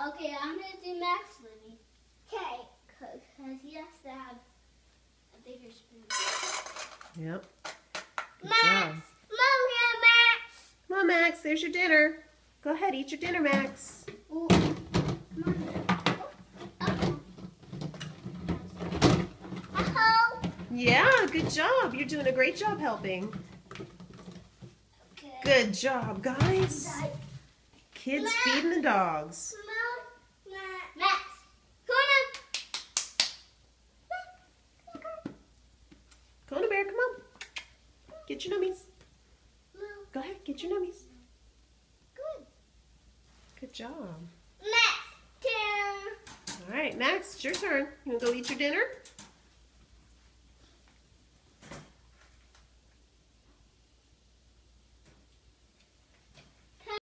Okay, I'm gonna do Max Lenny. Okay, because he has to have a bigger spoon. Yep. Good Max! job. Mom, here, Max! Come on, Max. There's your dinner. Go ahead, eat your dinner, Max. Ooh. Come on. Oh. Yeah, good job. You're doing a great job helping. Okay. Good job, guys. Kids Max. feeding the dogs. Max, Kona Bear, come on. Get your nummies. Go ahead, get your nummies. Good. Good job. Max, turn. All right, Max, it's your turn. You want to go eat your dinner?